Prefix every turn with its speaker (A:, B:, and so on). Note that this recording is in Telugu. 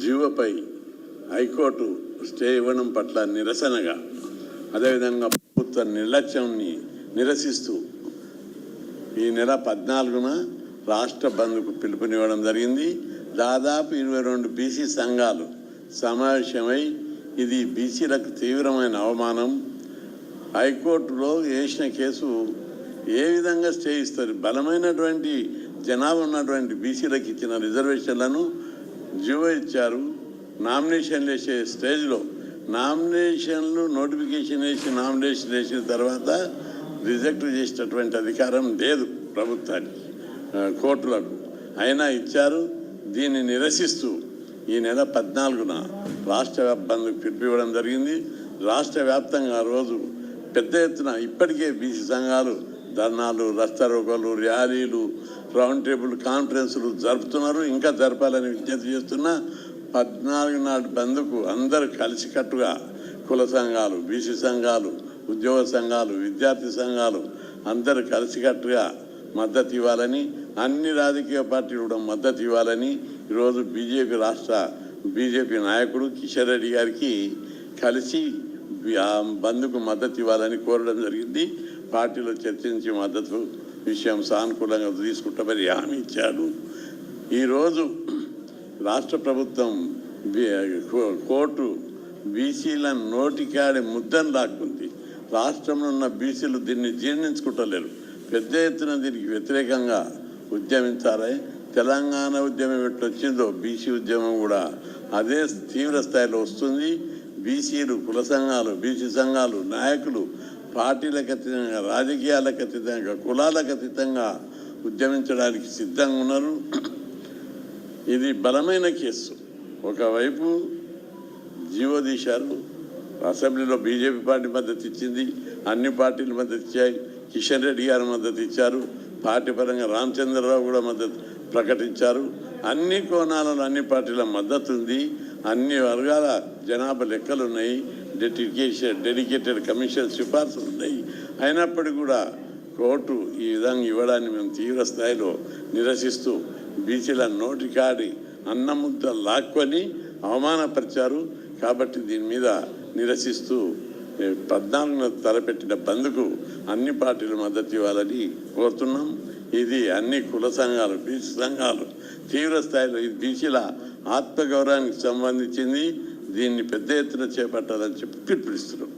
A: జీవోపై హైకోర్టు స్టే ఇవ్వడం పట్ల నిరసనగా, అదేవిధంగా ప్రభుత్వ నిర్లక్ష్యాన్ని నిరసిస్తూ ఈ నెల 14న రాష్ట్ర బంద్కు పిలుపునివ్వడం జరిగింది. దాదాపు 22 బీసీ సంఘాలు సమావేశమై ఇది బీసీలకు తీవ్రమైన అవమానం, హైకోర్టులో వేసిన కేసు ఏ విధంగా స్టే ఇస్తారు, బలమైనటువంటి జనాభా ఉన్నటువంటి బీసీలకు ఇచ్చిన రిజర్వేషన్లను జీవో ఇచ్చారు. నామినేషన్లు వేసే స్టేజ్లో నామినేషన్లు నోటిఫికేషన్ వేసిన తర్వాత రిజెక్ట్ చేసేటటువంటి అధికారం లేదు ప్రభుత్వానికి, కోర్టులకు. అయినా ఇచ్చారు. దీన్ని నిరసిస్తూ ఈ నెల 14న రాష్ట్ర బంద్కు పిలిపివ్వడం జరిగింది. రాష్ట్ర వ్యాప్తంగా రోజు పెద్ద ఎత్తున ఇప్పటికే బీసీ సంఘాలు ధర్నాలు, రస్తారోకోలు, ర్యాలీలు, రౌండ్ టేబుల్ కాన్ఫరెన్సులు జరుపుతున్నారు. ఇంకా జరపాలని విజ్ఞప్తి చేస్తున్నా. 14 నాటి బంద్కు అందరూ కలిసికట్టుగా కుల సంఘాలు, బీసీ సంఘాలు, ఉద్యోగ సంఘాలు, విద్యార్థి సంఘాలు అందరూ కలిసికట్టుగా మద్దతు ఇవ్వాలని, అన్ని రాజకీయ పార్టీలు కూడా మద్దతు ఇవ్వాలని ఈరోజు బీజేపీ నాయకుడు కిషన్ రెడ్డి గారికి కలిసి బంద్కు మద్దతు ఇవ్వాలని కోరడం జరిగింది. పార్టీలో చర్చించి మద్దతు విషయం సానుకూలంగా తీసుకుంటామని హామీ ఇచ్చాడు. ఈరోజు రాష్ట్ర ప్రభుత్వం కోర్టు బీసీల నోటికాడి ముద్దను లాక్కుంది. రాష్ట్రంలో ఉన్న బీసీలు దీన్ని జీర్ణించుకుంటలేరు. పెద్ద ఎత్తున దీనికి వ్యతిరేకంగా ఉద్యమించాలి. తెలంగాణ ఉద్యమం ఎట్లొచ్చిందో బీసీ ఉద్యమం కూడా అదే తీవ్ర స్థాయిలో వస్తుంది. బీసీలు, కుల సంఘాలు, బీసీ సంఘాలు, నాయకులు పార్టీలకు అతీతంగా, రాజకీయాలకు అతీతంగా, కులాలకు అతీతంగా ఉద్యమించడానికి సిద్ధంగా ఉన్నారు. ఇది బలమైన కేసు. ఒకవైపు జీవో తీశారు, అసెంబ్లీలో బీజేపీ పార్టీ మద్దతు ఇచ్చింది, అన్ని పార్టీలు మద్దతు ఇచ్చాయి, కిషన్ రెడ్డి గారు మద్దతు ఇచ్చారు, పార్టీ పరంగా రామచంద్రరావు కూడా మద్దతు ప్రకటించారు. అన్ని కోణాలలో అన్ని పార్టీల మద్దతు ఉంది. అన్ని వర్గాల జనాభా లెక్కలు ఉన్నాయి, డెడికేటెడ్ కమిషన్ సిఫార్సులు ఉన్నాయి. అయినప్పటికీ కూడా కోర్టు ఈ విధంగా ఇవ్వడాన్ని మేము తీవ్ర స్థాయిలో నిరసిస్తూ బీసీల నోటికాడి అన్నముద్ద లాక్కొని అవమానపరిచారు. కాబట్టి దీని మీద నిరసిస్తూ 14న తలపెట్టిన బంద్కు అన్ని పార్టీలు మద్దతు ఇవ్వాలని కోరుతున్నాం. ఇది అన్ని కుల సంఘాలు, బీసీ సంఘాలు తీవ్ర స్థాయిలో, ఇది బీసీల ఆత్మగౌరవానికి సంబంధించింది. దీన్ని పెద్ద ఎత్తున చేపట్టాలని చెప్పి పిలుపునిస్తున్నాం.